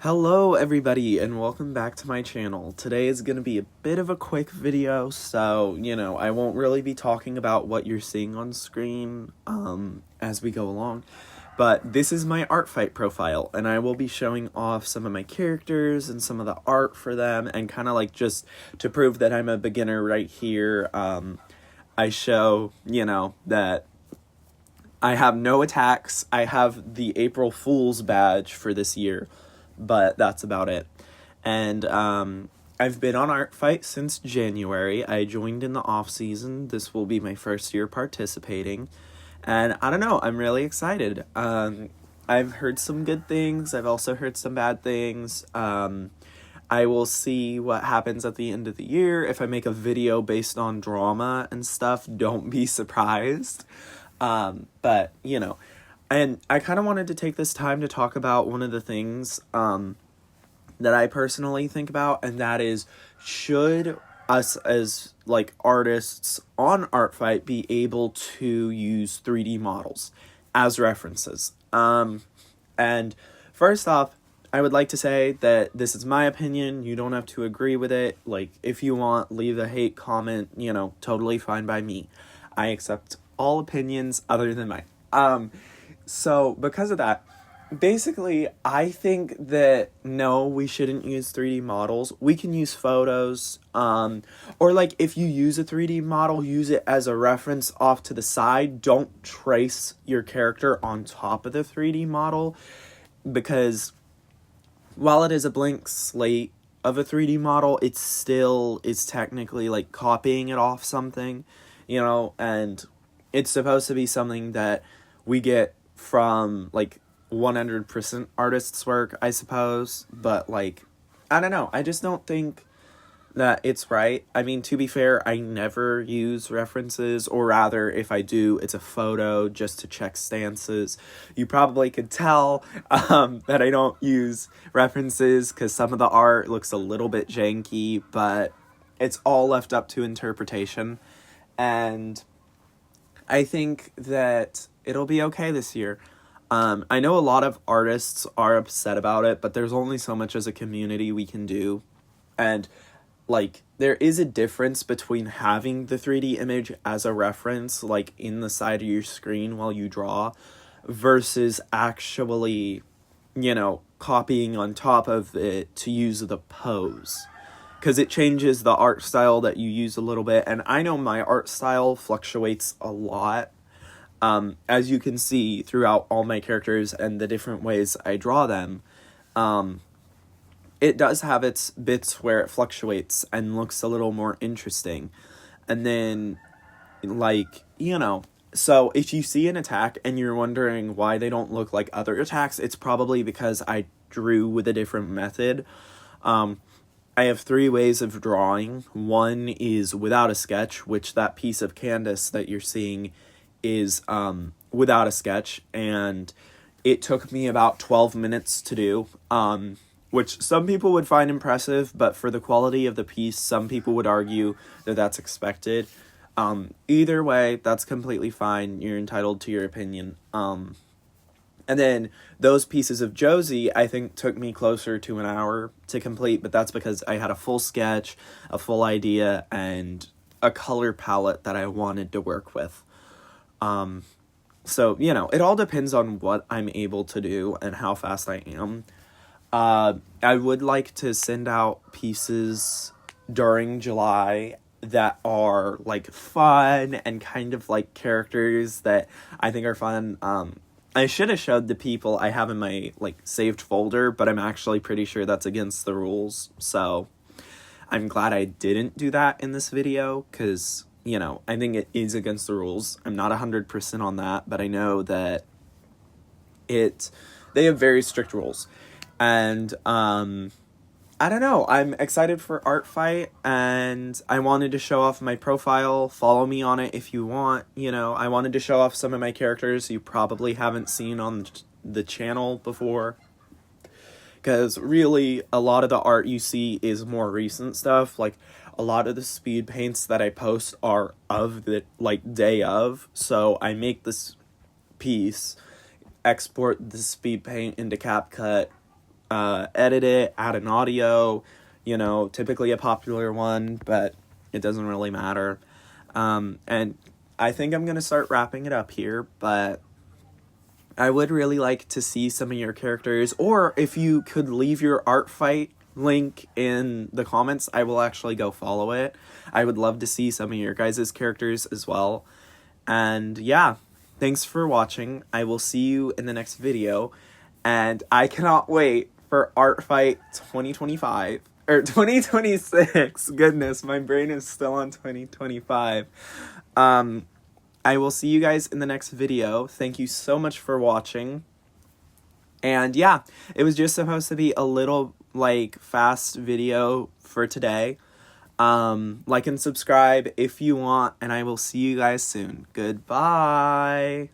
Hello everybody and welcome back to my channel. Today is going to be a bit of a quick video, so, I won't really be talking about what you're seeing on screen as we go along. But this is my artfight profile, and I will be showing off some of my characters and some of the art for them, and kind of like just to prove that I'm a beginner right here. I show, that I have no attacks. I have the April Fool's badge for this year, but that's about it. And I've been on artfight since January. I joined in the off season. This will be my first year participating, and I don't know, I'm really excited. I've heard some good things. I've also heard some bad things. I will see what happens at the end of the year. If I make a video based on drama and stuff, don't be surprised. But, and I kind of wanted to take this time to talk about one of the things that I personally think about, and that is, should us as like artists on artfight be able to use 3D models as references? And first off, I would like to say that this is my opinion. You don't have to agree with it. Like, if you want, leave a hate comment, totally fine by me. I accept all opinions other than mine. So because of that, basically, I think that no, we shouldn't use 3D models. We can use photos, or like if you use a 3D model, use it as a reference off to the side. Don't trace your character on top of the 3D model, because while it is a blank slate of a 3D model, it still is technically like copying it off something, and it's supposed to be something that we get from like 100% artists' work, I suppose. But like, I don't know, I just don't think that it's right. I mean, to be fair, I never use references, or rather, if I do, it's a photo just to check stances. You probably could tell that I don't use references because some of the art looks a little bit janky, but it's all left up to interpretation. And I think that it'll be okay this year. I know a lot of artists are upset about it, but there's only so much as a community we can do. And like, there is a difference between having the 3D image as a reference, like in the side of your screen while you draw, versus actually, copying on top of it to use the pose. Because it changes the art style that you use a little bit. And I know my art style fluctuates a lot. As you can see throughout all my characters and the different ways I draw them, it does have its bits where it fluctuates and looks a little more interesting. And then, like, so if you see an attack and you're wondering why they don't look like other attacks, it's probably because I drew with a different method. I have 3 ways of drawing. One is without a sketch, which that piece of canvas that you're seeing is without a sketch, and it took me about 12 minutes to do, which some people would find impressive, but for the quality of the piece, some people would argue that that's expected. Either way, that's completely fine. You're entitled to your opinion. And then those pieces of Josie, I think, took me closer to an hour to complete, but that's because I had a full sketch, a full idea, and a color palette that I wanted to work with. So, it all depends on what I'm able to do and how fast I am. I would like to send out pieces during July that are like fun and kind of like characters that I think are fun. I should have showed the people I have in my like saved folder, but I'm actually pretty sure that's against the rules. So I'm glad I didn't do that in this video, because I think it is against the rules. I'm not 100% on that, but I know that they have very strict rules. And, I don't know, I'm excited for Artfight, and I wanted to show off my profile. Follow me on it if you want. I wanted to show off some of my characters you probably haven't seen on the channel before, because really, a lot of the art you see is more recent stuff. Like, a lot of the speed paints that I post are of the, like, day of. So I make this piece, export the speed paint into CapCut, edit it, add an audio, typically a popular one, but it doesn't really matter. And I think I'm going to start wrapping it up here, but I would really like to see some of your characters, or if you could leave your artfight link in the comments, I will actually go follow it. I would love to see some of your guys' characters as well. And yeah, thanks for watching. I will see you in the next video, and I cannot wait for Artfight 2025 or 2026. Goodness, my brain is still on 2025. I will see you guys in the next video. Thank you so much for watching. And yeah, it was just supposed to be a little fast video for today. Like and subscribe if you want, and I will see you guys soon. Goodbye.